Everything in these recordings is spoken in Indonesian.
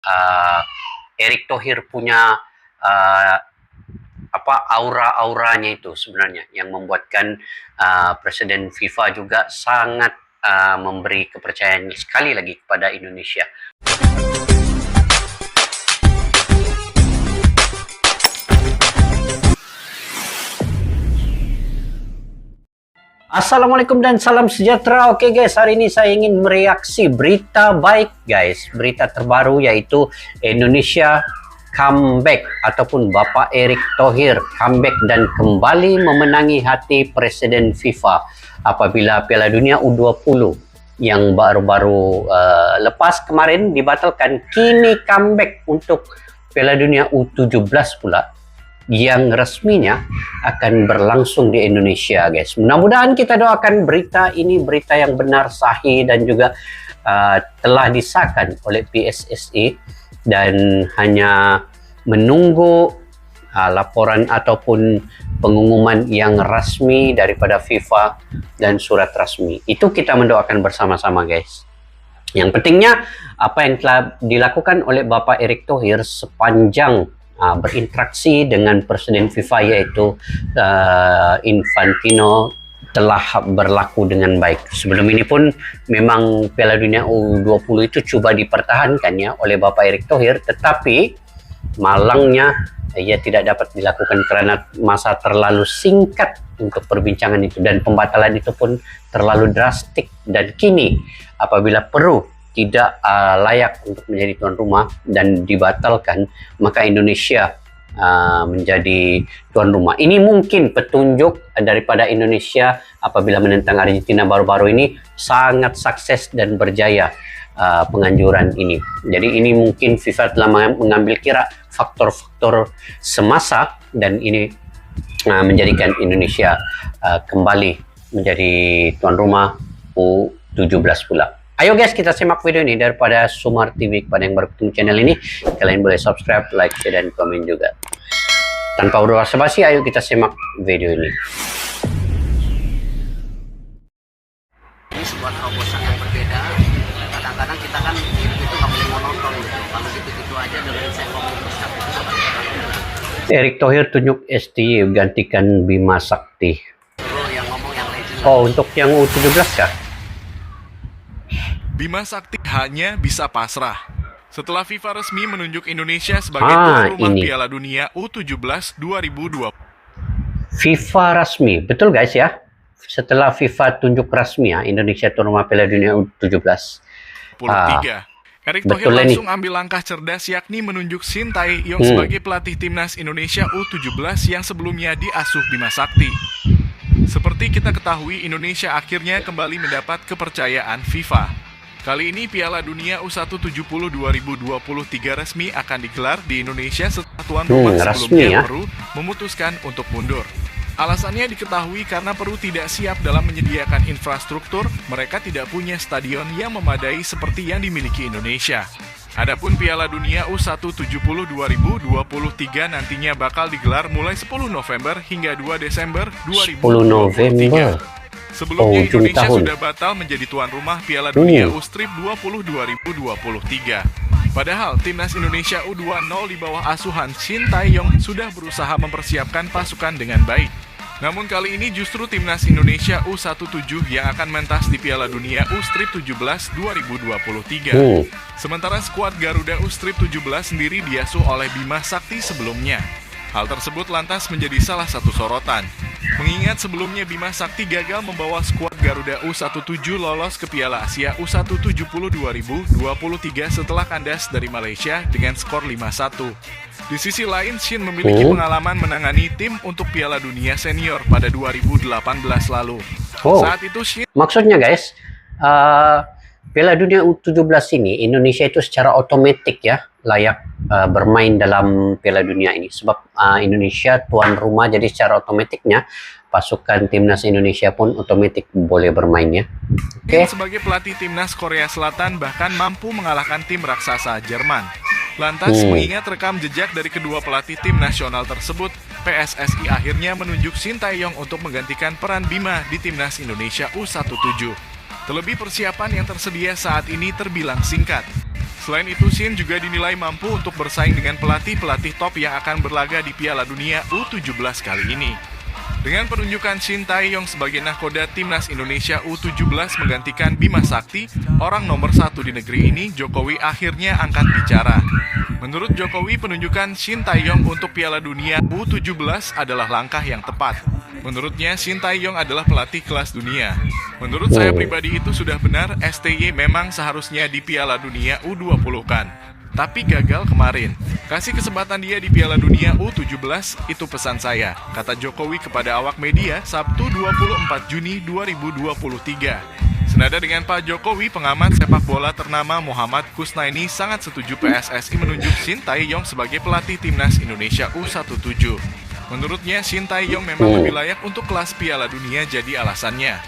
uh, Erick Thohir punya uh, aura-auranya itu sebenarnya yang membuatkan Presiden FIFA juga sangat memberi kepercayaan sekali lagi kepada Indonesia. Assalamualaikum dan salam sejahtera. Oke guys, hari ini saya ingin mereaksi berita baik guys. Berita terbaru yaitu Indonesia comeback ataupun Bapak Erick Thohir comeback dan kembali memenangi hati Presiden FIFA apabila Piala Dunia U20 yang baru-baru lepas kemarin dibatalkan, kini comeback untuk Piala Dunia U17 pula yang resminya akan berlangsung di Indonesia guys. Mudah-mudahan kita doakan berita ini berita yang benar, sahih dan juga telah disahkan oleh PSSI dan hanya menunggu laporan ataupun pengumuman yang resmi daripada FIFA dan surat resmi. Itu kita mendoakan bersama-sama guys. Yang pentingnya apa yang telah dilakukan oleh Bapak Erick Thohir sepanjang berinteraksi dengan Presiden FIFA yaitu Infantino telah berlaku dengan baik. Sebelum ini pun memang Piala Dunia U20 itu coba dipertahankan ya oleh Bapak Erick Thohir, tetapi malangnya ia tidak dapat dilakukan karena masa terlalu singkat untuk perbincangan itu dan pembatalan itu pun terlalu drastik, dan kini apabila Peru tidak layak untuk menjadi tuan rumah dan dibatalkan, maka Indonesia menjadi tuan rumah. Ini mungkin petunjuk daripada Indonesia apabila menentang Argentina baru-baru ini sangat sukses dan berjaya penganjuran ini. Jadi ini mungkin FIFA telah mengambil kira faktor-faktor semasa dan ini menjadikan Indonesia kembali menjadi tuan rumah U17 pula. Ayo guys, kita simak video ini daripada Sumar TV. Kepada yang baru ketemu channel ini, kalian boleh subscribe, like, share, dan komen juga. Tanpa basa-basi, ayo kita simak video ini. Ini sebuah terobosan yang berbeda. Kadang-kadang kita kan itu nggak boleh monoton gitu. Kalau gitu-gitu aja dengan saya ngomong besar itu sama sekali. Erick Thohir tunjuk STY gantikan Bima Sakti. Yang ngomong yang legend. Oh, untuk yang U17 kah? Bima Sakti hanya bisa pasrah setelah FIFA resmi menunjuk Indonesia sebagai tuan rumah Piala Dunia U17 2020. FIFA resmi, betul guys ya. Setelah FIFA tunjuk resmi ya, Indonesia tuan rumah Piala Dunia U17. Erick Thohir langsung ambil langkah cerdas, yakni menunjuk Shin Tae-yong sebagai pelatih timnas Indonesia U17 yang sebelumnya diasuh Bima Sakti. Seperti kita ketahui, Indonesia akhirnya kembali mendapat kepercayaan FIFA. Kali ini Piala Dunia U170 2023 resmi akan digelar di Indonesia setelah tuan rumah sebelumnya Peru memutuskan untuk mundur. Alasannya diketahui karena Peru tidak siap dalam menyediakan infrastruktur, mereka tidak punya stadion yang memadai seperti yang dimiliki Indonesia. Adapun Piala Dunia U170 2023 nantinya bakal digelar mulai 10 November hingga 2 Desember 2023. Sebelumnya Indonesia sudah batal menjadi tuan rumah Piala Dunia U20 2023. Padahal timnas Indonesia U20 di bawah asuhan Shin Tae-yong sudah berusaha mempersiapkan pasukan dengan baik. Namun kali ini justru timnas Indonesia U17 yang akan mentas di Piala Dunia U17 2023. Sementara skuad Garuda U17 sendiri diasuh oleh Bima Sakti sebelumnya. Hal tersebut lantas menjadi salah satu sorotan. Mengingat sebelumnya Bima Sakti gagal membawa skuad Garuda U17 lolos ke Piala Asia U170 2023 setelah kandas dari Malaysia dengan skor 5-1. Di sisi lain, Shin memiliki pengalaman menangani tim untuk Piala Dunia Senior pada 2018 lalu. Saat itu Shin... Maksudnya guys, Piala Dunia U17 ini Indonesia itu secara otomatis ya layak bermain dalam Piala Dunia ini sebab Indonesia tuan rumah, jadi secara otomatisnya pasukan timnas Indonesia pun otomatis boleh bermain ya. Sebagai pelatih timnas Korea Selatan bahkan mampu mengalahkan tim raksasa Jerman. Lantas mengingat rekam jejak dari kedua pelatih tim nasional tersebut, PSSI akhirnya menunjuk Shin Tae-yong untuk menggantikan peran Bima di timnas Indonesia U17. Terlebih persiapan yang tersedia saat ini terbilang singkat. Selain itu, Shin juga dinilai mampu untuk bersaing dengan pelatih-pelatih top yang akan berlaga di Piala Dunia U17 kali ini. Dengan penunjukan Shin Tae-yong sebagai nahkoda Timnas Indonesia U17 menggantikan Bima Sakti, orang nomor 1 di negeri ini, Jokowi akhirnya angkat bicara. Menurut Jokowi, penunjukan Shin Tae-yong untuk Piala Dunia U17 adalah langkah yang tepat. Menurutnya, Shin Tae-yong adalah pelatih kelas dunia. Menurut saya pribadi itu sudah benar, STY memang seharusnya di Piala Dunia U20 kan. Tapi gagal kemarin. Kasih kesempatan dia di Piala Dunia U17, itu pesan saya, kata Jokowi kepada awak media Sabtu 24 Juni 2023. Senada dengan Pak Jokowi, pengamat sepak bola ternama Muhammad Kusnaini sangat setuju PSSI menunjuk Shin Tae-yong sebagai pelatih Timnas Indonesia U17. Menurutnya, Shin Tae-yong memang lebih layak untuk kelas Piala Dunia, jadi alasannya.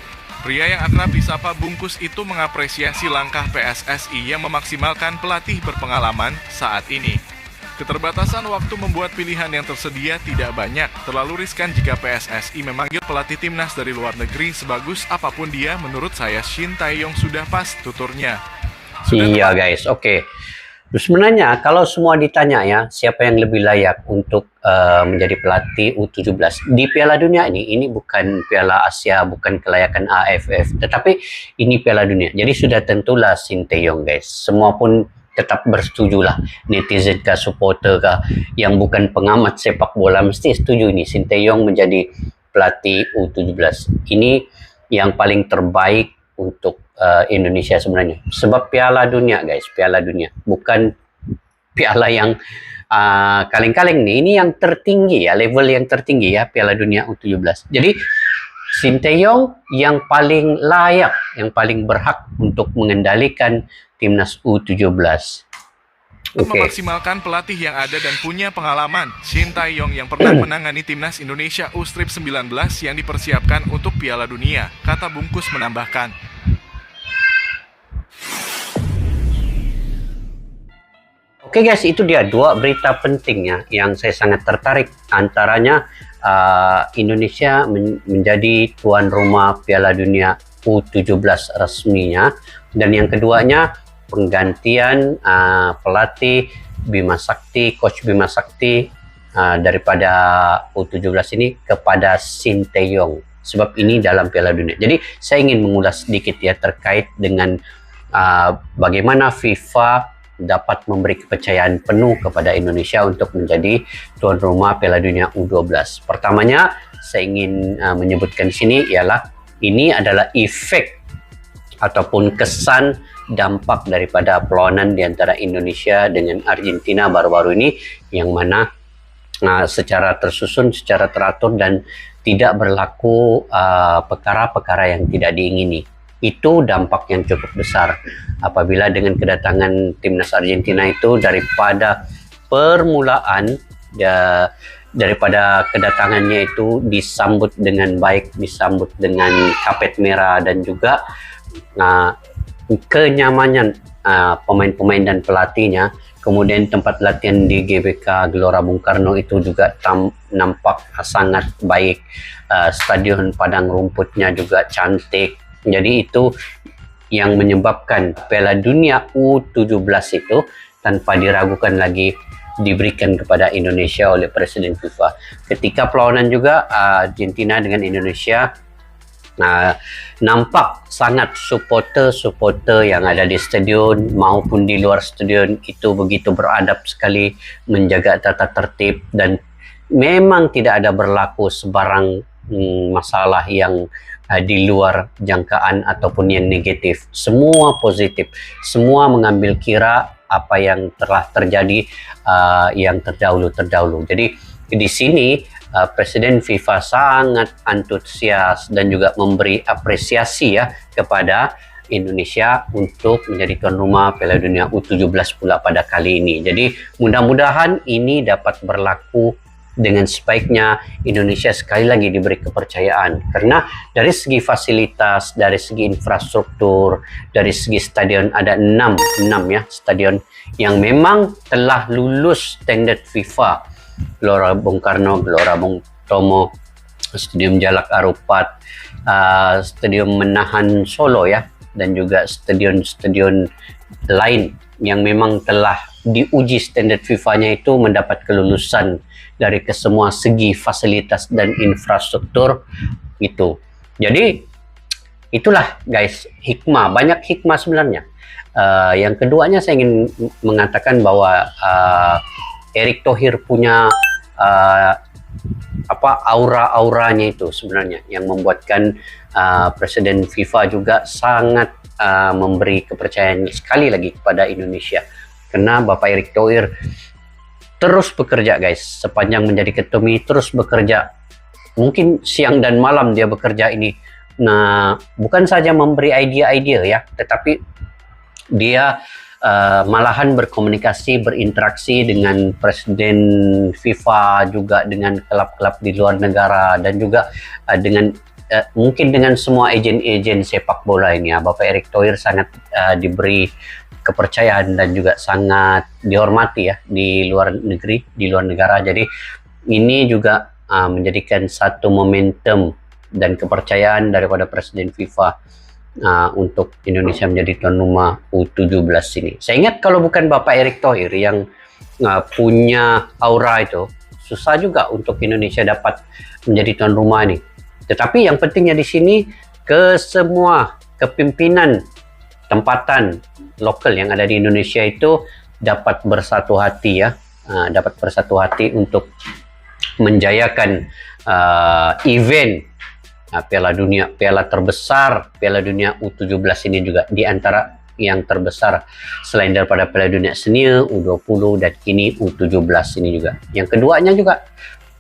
Pria yang akrab disapa Bungkus itu mengapresiasi langkah PSSI yang memaksimalkan pelatih berpengalaman saat ini. Keterbatasan waktu membuat pilihan yang tersedia tidak banyak. Terlalu riskan jika PSSI memanggil pelatih timnas dari luar negeri sebagus apapun dia. Menurut saya, Shin Tae-yong sudah pas tuturnya. Iya guys, oke. Terus sebenarnya kalau semua ditanya ya, siapa yang lebih layak untuk menjadi pelatih U17 di Piala Dunia ini bukan Piala Asia, bukan kelayakan AFF, tetapi ini Piala Dunia. Jadi sudah tentulah Shin Tae-yong guys. Semua pun tetap bersetuju lah, netizen kah, supporter kah, yang bukan pengamat sepak bola mesti setuju ini Shin Tae-yong menjadi pelatih U17. Ini yang paling terbaik untuk Indonesia sebenarnya. Sebab Piala Dunia guys, Piala Dunia. Bukan piala yang kaleng-kaleng nih. Ini yang tertinggi ya, level yang tertinggi ya, Piala Dunia U17. Jadi Shin Tae-yong yang paling layak, yang paling berhak untuk mengendalikan Timnas U17. Memaksimalkan pelatih yang ada dan punya pengalaman. Shin Tae-yong yang pernah menangani Timnas Indonesia U19 yang dipersiapkan untuk Piala Dunia, kata Bungkus menambahkan. Oke guys, itu dia dua berita pentingnya yang saya sangat tertarik. Antaranya Indonesia menjadi tuan rumah Piala Dunia U17 resminya. Dan yang keduanya penggantian pelatih Bima Sakti, Coach Bima Sakti daripada U17 ini kepada Shin Tae-yong. Sebab ini dalam Piala Dunia. Jadi saya ingin mengulas sedikit ya terkait dengan bagaimana FIFA dapat memberi kepercayaan penuh kepada Indonesia untuk menjadi tuan rumah Piala Dunia U12. Pertamanya, saya ingin menyebutkan di sini ialah ini adalah efek ataupun kesan dampak daripada perlawanan di antara Indonesia dengan Argentina baru-baru ini, yang mana secara tersusun, secara teratur dan tidak berlaku perkara-perkara yang tidak diingini. Itu dampak yang cukup besar apabila dengan kedatangan timnas Argentina itu daripada permulaan daripada kedatangannya itu disambut dengan baik, disambut dengan kapet merah dan juga kenyamanan pemain-pemain dan pelatihnya. Kemudian tempat latihan di GBK Gelora Bung Karno itu juga nampak sangat baik. Stadion padang rumputnya juga cantik. Jadi itu yang menyebabkan Piala Dunia U17 itu tanpa diragukan lagi diberikan kepada Indonesia oleh Presiden FIFA. Ketika perlawanan juga Argentina dengan Indonesia, nampak sangat supporter yang ada di stadion maupun di luar stadion itu begitu beradab sekali, menjaga tata tertib, dan memang tidak ada berlaku sebarang masalah yang di luar jangkaan ataupun yang negatif. Semua positif, semua mengambil kira apa yang telah terjadi yang terdahulu. Jadi di sini Presiden FIFA sangat antusias dan juga memberi apresiasi ya kepada Indonesia untuk menjadi tuan rumah Piala Dunia U17 pula pada kali ini. Jadi mudah-mudahan ini dapat berlaku dengan sebaiknya. Indonesia sekali lagi diberi kepercayaan karena dari segi fasilitas, dari segi infrastruktur, dari segi stadion ada 6 ya stadion yang memang telah lulus standar FIFA. Gelora Bung Karno, Gelora Bung Tomo, Stadion Jalak Harupat, Stadion Menahan Solo ya, dan juga stadion lain yang memang telah diuji standar FIFA-nya itu mendapat kelulusan dari kesemua segi fasilitas dan infrastruktur itu. Jadi itulah guys hikmah, banyak hikmah sebenarnya. Yang keduanya saya ingin mengatakan bahwa Erick Thohir punya aura-auranya itu sebenarnya yang membuatkan Presiden FIFA juga sangat memberi kepercayaan sekali lagi kepada Indonesia, karena Bapak Erick Thohir terus bekerja guys, sepanjang menjadi ketum ini terus bekerja, mungkin siang dan malam dia bekerja ini. Nah, bukan saja memberi ide-ide ya, tetapi dia malahan berkomunikasi, berinteraksi dengan Presiden FIFA, juga dengan klub-klub di luar negara, dan juga dengan mungkin dengan semua agen-agen sepak bola ini. Bapak Erick Thohir sangat diberi kepercayaan dan juga sangat dihormati ya di luar negeri, di luar negara. Jadi ini juga menjadikan satu momentum dan kepercayaan daripada Presiden FIFA untuk Indonesia menjadi tuan rumah U17 ini. Saya ingat kalau bukan Bapak Erick Thohir yang punya aura itu, susah juga untuk Indonesia dapat menjadi tuan rumah ini. Tetapi yang pentingnya di sini ke semua kepimpinan tempatan lokal yang ada di Indonesia itu dapat bersatu hati ya, dapat bersatu hati untuk menjayakan event Piala Dunia, piala terbesar, Piala Dunia U17 ini juga di antara yang terbesar selain daripada Piala Dunia Senior, U20 dan kini U17 ini juga. Yang keduanya juga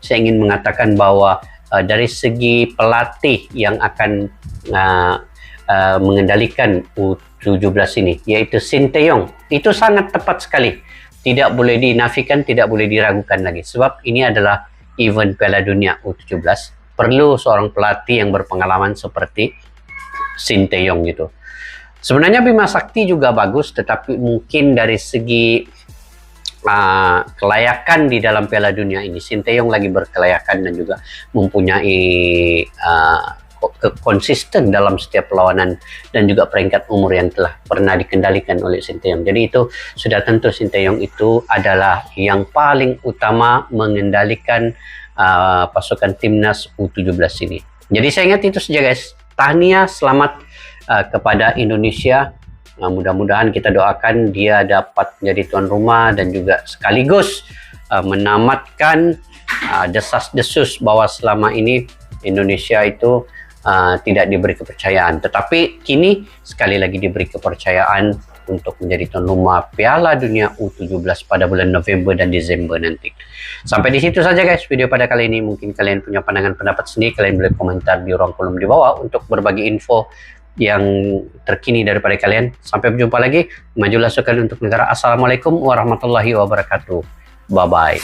saya ingin mengatakan bahwa dari segi pelatih yang akan mengendalikan U17 ini, yaitu Sinteyong, itu sangat tepat sekali. Tidak boleh dinafikan, tidak boleh diragukan lagi. Sebab ini adalah event Piala Dunia U17. Perlu seorang pelatih yang berpengalaman seperti Sinteyong gitu. Sebenarnya Bima Sakti juga bagus, tetapi mungkin dari segi kelayakan di dalam Piala Dunia ini, Sinteyong lagi berkelayakan dan juga mempunyai konsisten dalam setiap perlawanan dan juga peringkat umur yang telah pernah dikendalikan oleh Sinteyong. Jadi itu sudah tentu Sinteyong itu adalah yang paling utama mengendalikan pasukan timnas U17 ini. Jadi saya ingat itu saja guys. Tahniah, selamat kepada Indonesia. Mudah-mudahan kita doakan dia dapat menjadi tuan rumah dan juga sekaligus menamatkan desas-desus bahwa selama ini Indonesia itu tidak diberi kepercayaan. Tetapi kini sekali lagi diberi kepercayaan untuk menjadi tuan rumah Piala Dunia U17 pada bulan November dan Desember nanti. Sampai di situ saja guys video pada kali ini. Mungkin kalian punya pandangan pendapat sendiri, kalian boleh komentar di ruang kolom di bawah untuk berbagi info yang terkini daripada kalian. Sampai berjumpa lagi. Majulah sekali untuk negara. Assalamualaikum warahmatullahi wabarakatuh. Bye bye.